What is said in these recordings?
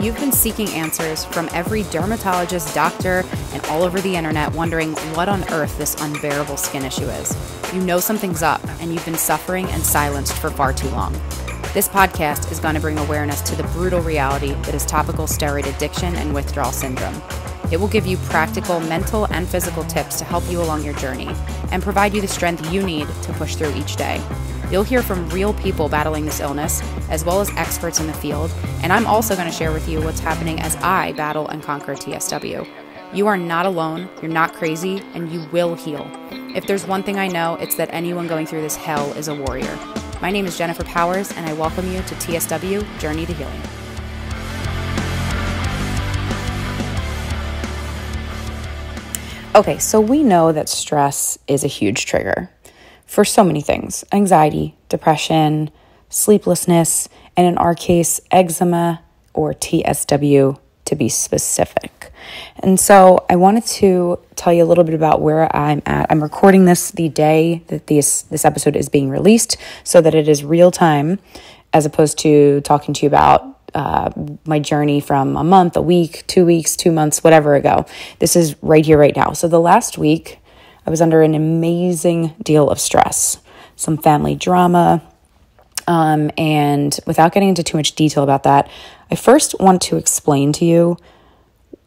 you've been seeking answers from every dermatologist, doctor, and all over the internet wondering what on earth this unbearable skin issue is. You know something's up, and you've been suffering and silenced for far too long. This podcast is going to bring awareness to the brutal reality that is topical steroid addiction and withdrawal syndrome. It will give you practical mental and physical tips to help you along your journey and provide you the strength you need to push through each day. You'll hear from real people battling this illness, as well as experts in the field, and I'm also going to share with you what's happening as I battle and conquer TSW. You are not alone, you're not crazy, and you will heal. If there's one thing I know, it's that anyone going through this hell is a warrior. My name is Jennifer Powers, and I welcome you to TSW Journey to Healing. Okay, so we know that stress is a huge trigger for so many things: anxiety, depression, sleeplessness, and in our case, eczema or TSW to be specific. And so I wanted to tell you a little bit about where I'm at. I'm recording this the day that this episode is being released so that it is real time, as opposed to talking to you about my journey from a month, a week, 2 weeks, 2 months, whatever ago. This is right here, right now. So the last week, I was under an amazing deal of stress, some family drama, and without getting into too much detail about that, I first want to explain to you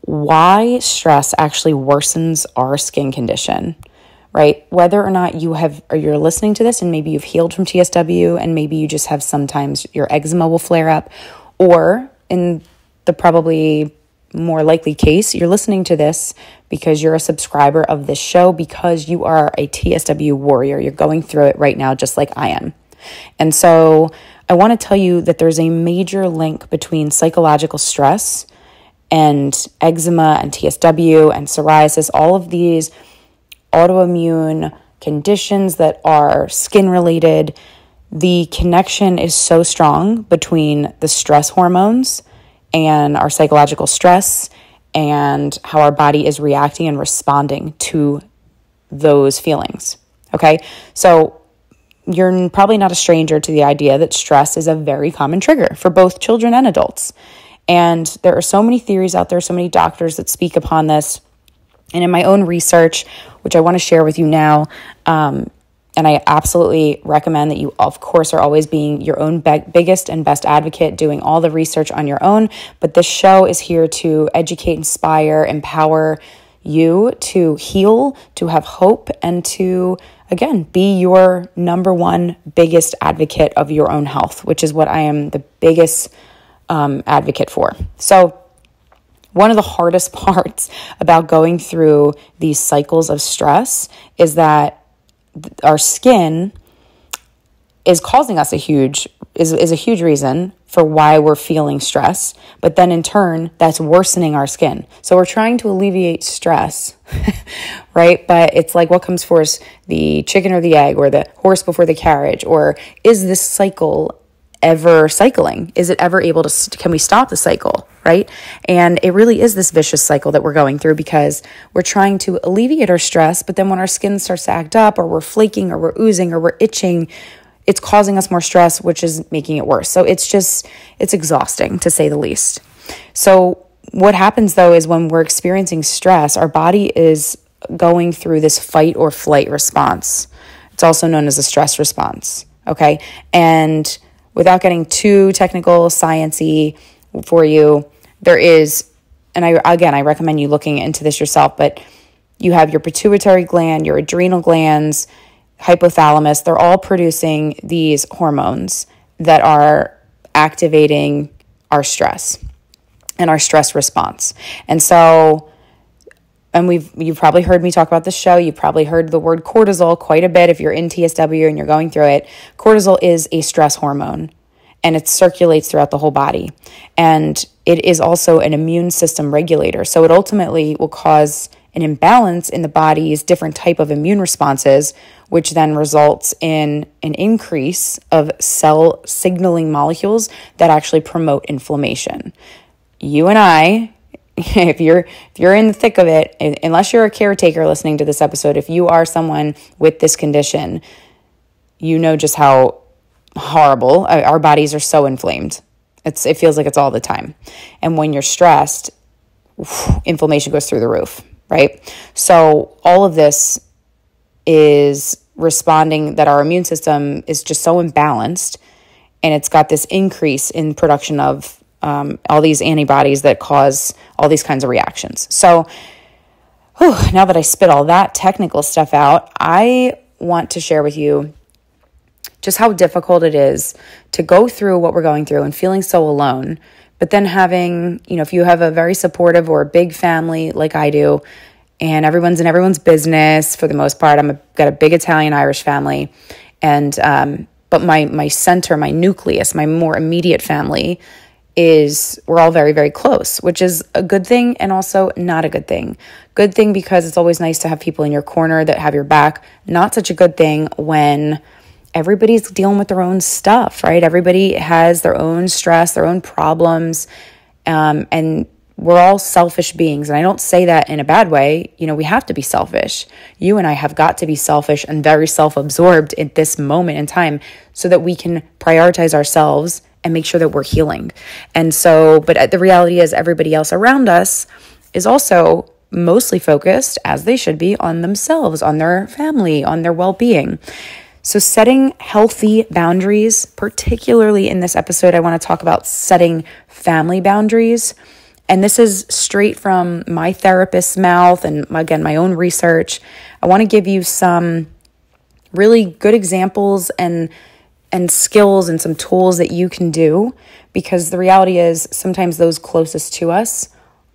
why stress actually worsens our skin condition, right? Whether or not you're listening to this and maybe you've healed from TSW and maybe you just have sometimes your eczema will flare up, or in the probably more likely case, you're listening to this because you're a subscriber of this show because you are a TSW warrior. You're going through it right now just like I am. And so I want to tell you that there's a major link between psychological stress and eczema and TSW and psoriasis, all of these autoimmune conditions that are skin related. The connection is so strong between the stress hormones and our psychological stress and how our body is reacting and responding to those feelings. Okay, so you're probably not a stranger to the idea that stress is a very common trigger for both children and adults. And there are so many theories out there, so many doctors that speak upon this. And in my own research, which I want to share with you now, and I absolutely recommend that you, of course, are always being your own biggest and best advocate, doing all the research on your own. But this show is here to educate, inspire, empower you to heal, to have hope, and to, again, be your number one biggest advocate of your own health, which is what I am the biggest advocate for. So one of the hardest parts about going through these cycles of stress is that our skin is causing us a huge reason for why we're feeling stress, but then in turn, that's worsening our skin. So we're trying to alleviate stress, right? But it's like, what comes first, the chicken or the egg, or the horse before the carriage? Or is this cycle ever cycling? Is it ever able to, can we stop the cycle, right? And it really is this vicious cycle that we're going through because we're trying to alleviate our stress, but then when our skin starts to act up, or we're flaking, or we're oozing, or we're itching, it's causing us more stress, which is making it worse. So it's exhausting, to say the least. So what happens though is when we're experiencing stress, our body is going through this fight or flight response. It's also known as a stress response, okay? And without getting too technical, science-y for you, there is, and I recommend you looking into this yourself, but you have your pituitary gland, your adrenal glands, hypothalamus. They're all producing these hormones that are activating our stress and our stress response. And so, you've probably heard me talk about this show. You've probably heard the word cortisol quite a bit if you're in TSW and you're going through it. Cortisol is a stress hormone, and it circulates throughout the whole body. And it is also an immune system regulator. So it ultimately will cause an imbalance in the body's different type of immune responses, which then results in an increase of cell signaling molecules that actually promote inflammation. You and I, if you're in the thick of it, unless you're a caretaker listening to this episode, if you are someone with this condition, you know just how horrible our bodies are. So inflamed. It feels like it's all the time. And when you're stressed, inflammation goes through the roof, right? So all of this is responding that our immune system is just so imbalanced, and it's got this increase in production of all these antibodies that cause all these kinds of reactions. So now that I spit all that technical stuff out, I want to share with you just how difficult it is to go through what we're going through and feeling so alone, but then having, if you have a very supportive or a big family like I do, and everyone's in everyone's business for the most part. Got a big Italian-Irish family, and but my center, my nucleus, my more immediate family we're all very, very close, which is a good thing and also not a good thing. Good thing because it's always nice to have people in your corner that have your back. Not such a good thing when everybody's dealing with their own stuff, right? Everybody has their own stress, their own problems, and we're all selfish beings. And I don't say that in a bad way. We have to be selfish. You and I have got to be selfish and very self-absorbed at this moment in time so that we can prioritize ourselves and make sure that we're healing. And so, but the reality is everybody else around us is also mostly focused, as they should be, on themselves, on their family, on their well-being. So setting healthy boundaries, particularly in this episode, I want to talk about setting family boundaries. And this is straight from my therapist's mouth and, again, my own research. I want to give you some really good examples and skills and some tools that you can do, because the reality is sometimes those closest to us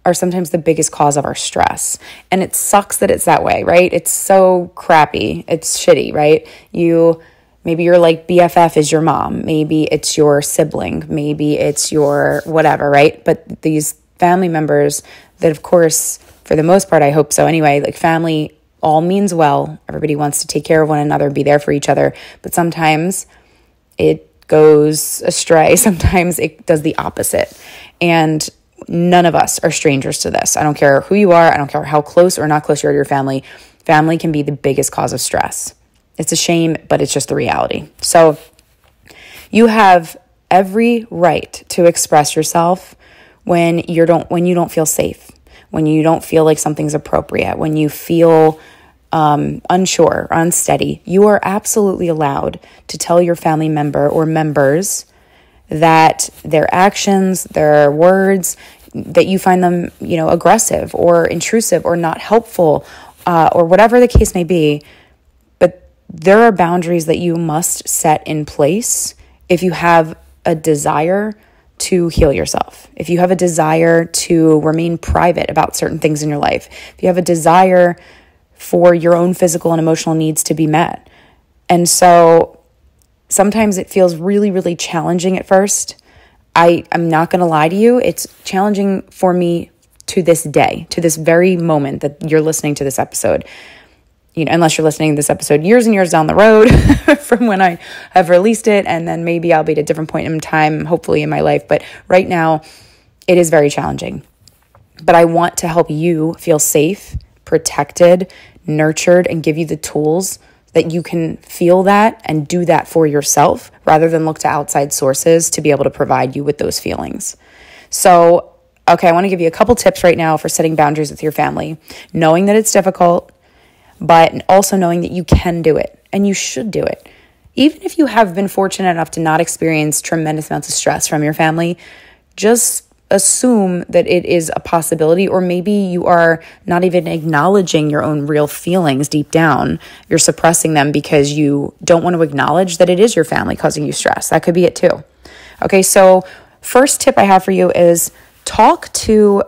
are sometimes the biggest cause of our stress. And it sucks that it's that way, right? It's so crappy. It's shitty, right? Maybe your like BFF is your mom. Maybe it's your sibling. Maybe it's your whatever, right? But these family members that, of course, for the most part, I hope so anyway, like family all means well. Everybody wants to take care of one another and be there for each other. But sometimes it goes astray. Sometimes it does the opposite. And none of us are strangers to this. I don't care who you are. I don't care how close or not close you are to your family. Family can be the biggest cause of stress. It's a shame, but it's just the reality. So you have every right to express yourself when you don't feel safe, when you don't feel like something's appropriate, when you feel unsure, unsteady. You are absolutely allowed to tell your family member or members that their actions, their words, that you find them, aggressive or intrusive or not helpful, or whatever the case may be. But there are boundaries that you must set in place if you have a desire to heal yourself, if you have a desire to remain private about certain things in your life, if you have a desire for your own physical and emotional needs to be met. And so sometimes it feels really, really challenging at first. I'm not going to lie to you. It's challenging for me to this day, to this very moment that you're listening to this episode. Unless you're listening to this episode years and years down the road from when I have released it, and then maybe I'll be at a different point in time, hopefully in my life. But right now, it is very challenging. But I want to help you feel safe, protected, nurtured, and give you the tools that you can feel that and do that for yourself rather than look to outside sources to be able to provide you with those feelings. So, okay, I want to give you a couple tips right now for setting boundaries with your family, knowing that it's difficult, but also knowing that you can do it and you should do it. Even if you have been fortunate enough to not experience tremendous amounts of stress from your family, just assume that it is a possibility, or maybe you are not even acknowledging your own real feelings deep down. You're suppressing them because you don't want to acknowledge that it is your family causing you stress. That could be it too. Okay, so first tip I have for you is talk to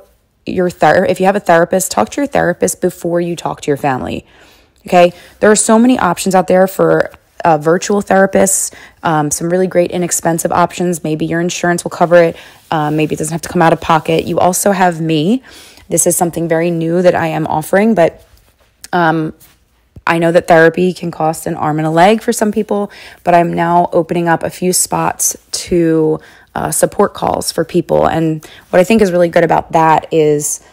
your if you have a therapist, talk to your therapist before you talk to your family. Okay, there are so many options out there for virtual therapists, some really great inexpensive options. Maybe your insurance will cover it. Maybe it doesn't have to come out of pocket. You also have me. This is something very new that I am offering, but I know that therapy can cost an arm and a leg for some people, but I'm now opening up a few spots to support calls for people. And what I think is really good about that is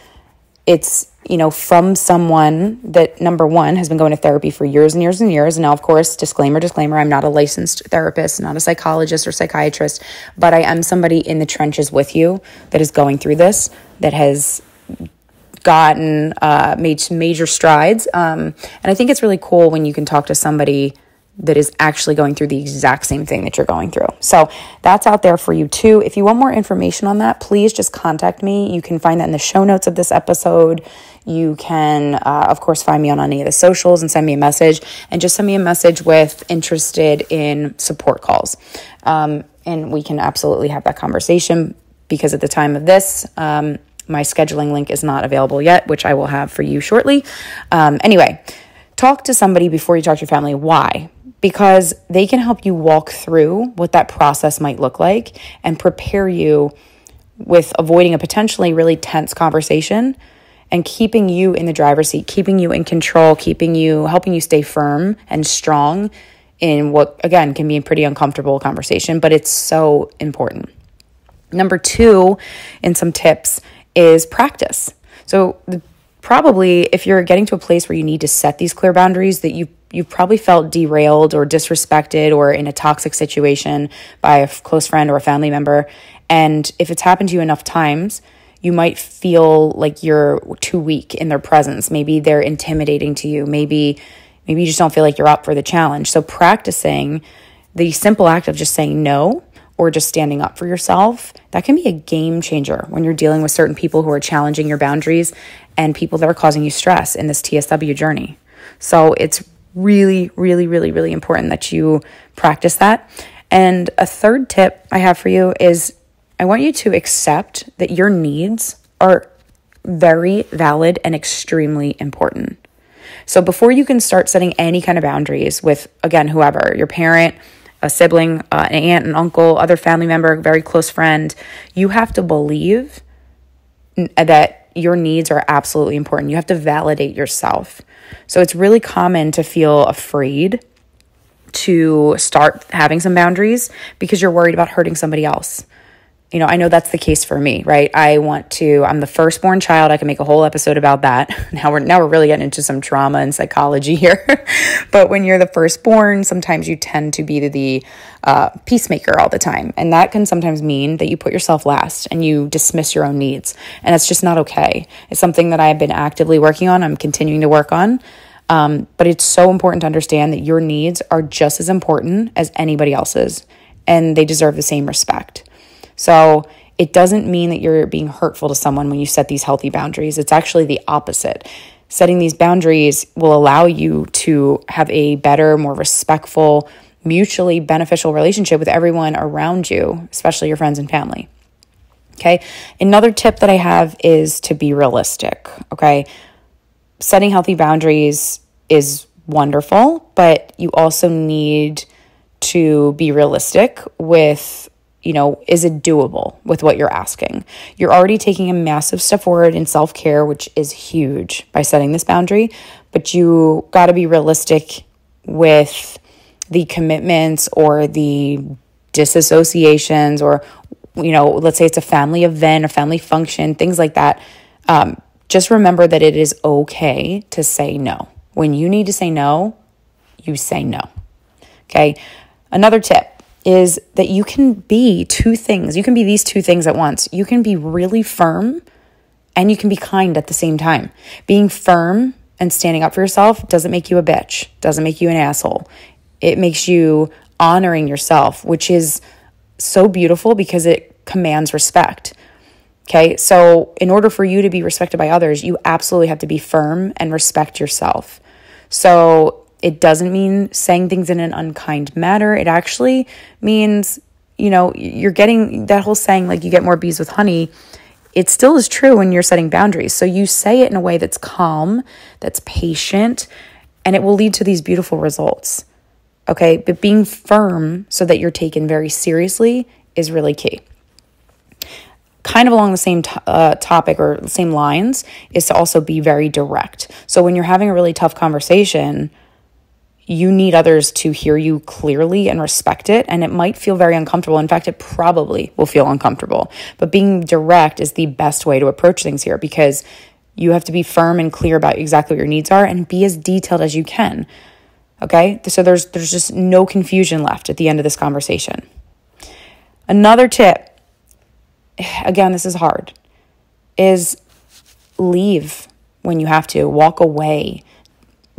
it's from someone that, number one, has been going to therapy for years and years and years. And now, of course, disclaimer, I'm not a licensed therapist, not a psychologist or psychiatrist, but I am somebody in the trenches with you that is going through this, that has made some major strides. And I think it's really cool when you can talk to somebody that is actually going through the exact same thing that you're going through. So that's out there for you too. If you want more information on that, please just contact me. You can find that in the show notes of this episode. You can, of course, find me on any of the socials and send me a message, and just send me a message with interested in support calls. And we can absolutely have that conversation, because at the time of this, my scheduling link is not available yet, which I will have for you shortly. Anyway, talk to somebody before you talk to your family. Why? Because they can help you walk through what that process might look like and prepare you with avoiding a potentially really tense conversation and keeping you in the driver's seat, keeping you in control, helping you stay firm and strong in what, again, can be a pretty uncomfortable conversation, but it's so important. Number 2, in some tips, is practice. So probably if you're getting to a place where you need to set these clear boundaries, that you probably felt derailed or disrespected or in a toxic situation by a close friend or a family member. And if it's happened to you enough times, you might feel like you're too weak in their presence. Maybe they're intimidating to you. Maybe you just don't feel like you're up for the challenge. So practicing the simple act of just saying no, or just standing up for yourself, that can be a game changer when you're dealing with certain people who are challenging your boundaries and people that are causing you stress in this TSW journey. So it's really, really, really, really important that you practice that. And a third tip I have for you is I want you to accept that your needs are very valid and extremely important. So before you can start setting any kind of boundaries with, again, whoever, your parent, a sibling, an aunt, an uncle, other family member, a very close friend, you have to believe that your needs are absolutely important. You have to validate yourself. So it's really common to feel afraid to start having some boundaries because you're worried about hurting somebody else. I know that's the case for me, right? I'm the firstborn child. I can make a whole episode about that. Now we're really getting into some trauma and psychology here. But when you're the firstborn, sometimes you tend to be the peacemaker all the time. And that can sometimes mean that you put yourself last and you dismiss your own needs. And it's just not okay. It's something that I've been actively working on. I'm continuing to work on. But it's so important to understand that your needs are just as important as anybody else's, and they deserve the same respect. So it doesn't mean that you're being hurtful to someone when you set these healthy boundaries. It's actually the opposite. Setting these boundaries will allow you to have a better, more respectful, mutually beneficial relationship with everyone around you, especially your friends and family. Okay. Another tip that I have is to be realistic. Okay. Setting healthy boundaries is wonderful, but you also need to be realistic with, is it doable with what you're asking? You're already taking a massive step forward in self-care, which is huge by setting this boundary, but you got to be realistic with the commitments or the disassociations, or, let's say it's a family event, a family function, things like that. Just remember that it is okay to say no. When you need to say no, you say no. Okay. Another tip is that you can be two things. You can be these two things at once. You can be really firm and you can be kind at the same time. Being firm and standing up for yourself doesn't make you a bitch, doesn't make you an asshole. It makes you honoring yourself, which is so beautiful because it commands respect. Okay, so in order for you to be respected by others, you absolutely have to be firm and respect yourself. So it doesn't mean saying things in an unkind manner. It actually means, you're getting that whole saying, like you get more bees with honey. It still is true when you're setting boundaries. So you say it in a way that's calm, that's patient, and it will lead to these beautiful results. Okay, but being firm so that you're taken very seriously is really key. Kind of along the same topic or the same lines is to also be very direct. So when you're having a really tough conversation, you need others to hear you clearly and respect it. And it might feel very uncomfortable. In fact, it probably will feel uncomfortable. But being direct is the best way to approach things here, because You have to be firm and clear about exactly what your needs are and be as detailed as you can. Okay? So there's just no confusion left at the end of this conversation. Another tip, again, this is hard, is leave when you have to. Walk away.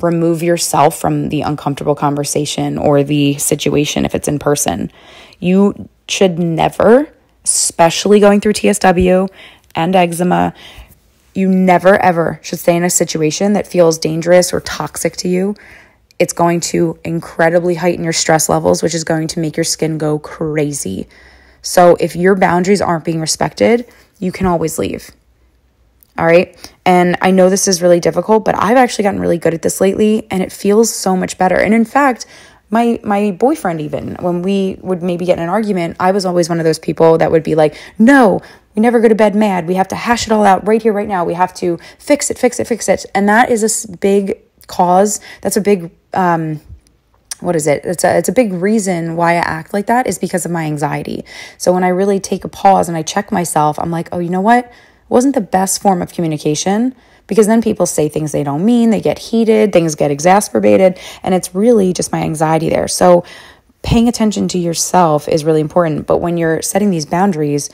Remove yourself from the uncomfortable conversation or the situation if it's in person. You should never, especially going through TSW and eczema, you never ever should stay in a situation that feels dangerous or toxic to you. It's going to incredibly heighten your stress levels, which is going to make your skin go crazy. So if your boundaries aren't being respected, you can always leave. All right. And I know this is really difficult, but I've actually gotten really good at this lately and it feels so much better. And in fact, my boyfriend, even when we would maybe get in an argument, I was always one of those people that would be like, no, we never go to bed mad. We have to hash it all out right here, right now. We have to fix it. And that is a big cause. That's a big, It's a big reason why I act like that is because of my anxiety. So when I really take a pause and I check myself, I'm like, oh, you know what? Wasn't the best form of communication, because then people say things they don't mean, they get heated, things get exacerbated, and it's really just my anxiety there. So paying attention to yourself is really important. But when you're setting these boundaries,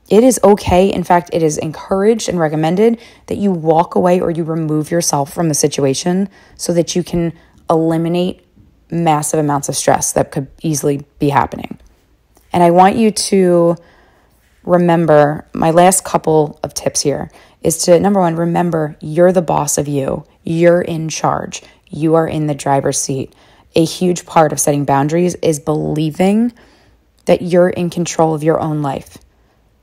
it is okay. In fact, it is encouraged and recommended that you walk away or you remove yourself from the situation so that you can eliminate massive amounts of stress that could easily be happening. And I want you to remember, my last couple of tips here is to, number one, remember you're the boss of you. You're in charge. You are in the driver's seat. A huge part of setting boundaries is believing that you're in control of your own life.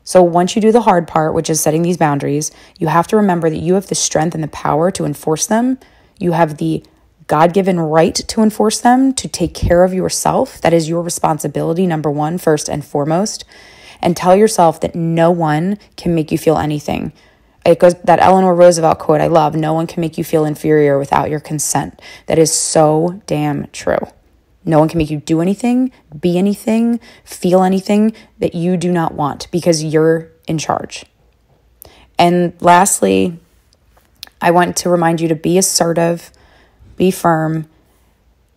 So once you do the hard part, which is setting these boundaries, you have to remember that you have the strength and the power to enforce them. You have the God-given right to enforce them, to take care of yourself. That is your responsibility, number one, first and foremost. And tell yourself that no one can make you feel anything. It goes, that Eleanor Roosevelt quote I love, no one can make you feel inferior without your consent. That is so damn true. No one can make you do anything, be anything, feel anything that you do not want because you're in charge. And lastly, I want to remind you to be assertive, be firm,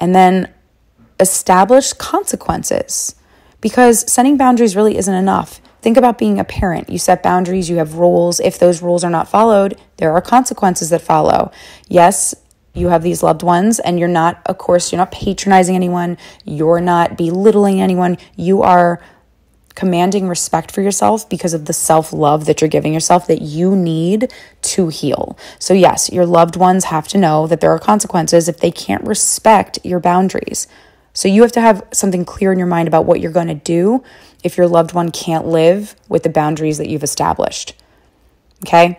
and then establish consequences. Because setting boundaries really isn't enough. Think about being a parent. You set boundaries, you have rules. If those rules are not followed, there are consequences that follow. Yes, you have these loved ones and you're not patronizing anyone. You're not belittling anyone. You are commanding respect for yourself because of the self-love that you're giving yourself that you need to heal. So yes, your loved ones have to know that there are consequences if they can't respect your boundaries. So you have to have something clear in your mind about what you're going to do if your loved one can't live with the boundaries that you've established. Okay?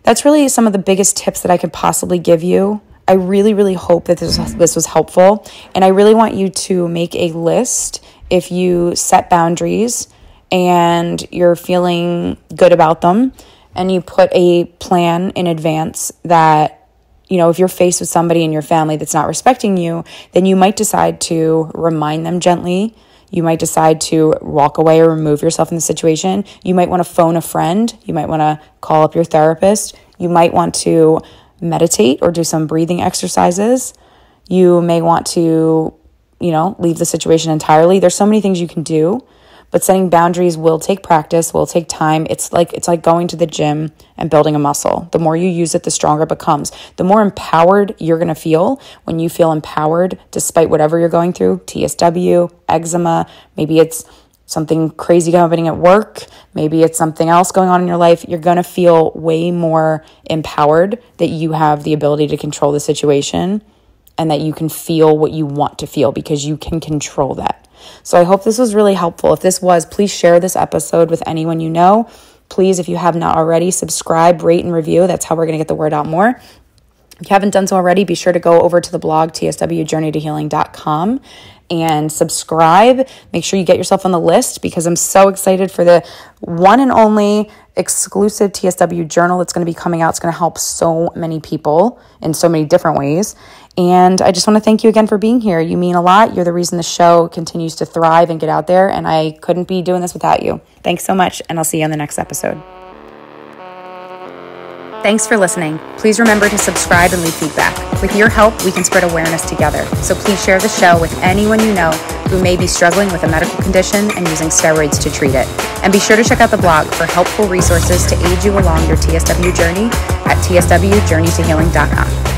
That's really some of the biggest tips that I could possibly give you. I really, really hope that this was helpful. And I really want you to make a list if you set boundaries and you're feeling good about them and you put a plan in advance that, if you're faced with somebody in your family that's not respecting you, then you might decide to remind them gently. You might decide to walk away or remove yourself from the situation. You might want to phone a friend. You might want to call up your therapist. You might want to meditate or do some breathing exercises. You may want to, leave the situation entirely. There's so many things you can do. But setting boundaries will take practice, will take time. It's like going to the gym and building a muscle. The more you use it, the stronger it becomes. The more empowered you're going to feel when you feel empowered despite whatever you're going through, TSW, eczema, maybe it's something crazy happening at work, maybe it's something else going on in your life. You're going to feel way more empowered that you have the ability to control the situation and that you can feel what you want to feel because you can control that. So I hope this was really helpful. If this was, please share this episode with anyone you know. Please, if you have not already, subscribe, rate, and review. That's how we're going to get the word out more. If you haven't done so already, be sure to go over to the blog, tswjourneytohealing.com, and subscribe. Make sure you get yourself on the list because I'm so excited for the one and only exclusive TSW journal that's going to be coming out. It's going to help so many people in so many different ways. And I just want to thank you again for being here. You mean a lot. You're the reason the show continues to thrive and get out there, and I couldn't be doing this without you. Thanks so much, and I'll see you on the next episode. Thanks for listening. Please remember to subscribe and leave feedback. With your help, we can spread awareness together. So please share the show with anyone you know who may be struggling with a medical condition and using steroids to treat it. And be sure to check out the blog for helpful resources to aid you along your TSW journey at tswjourneytohealing.com.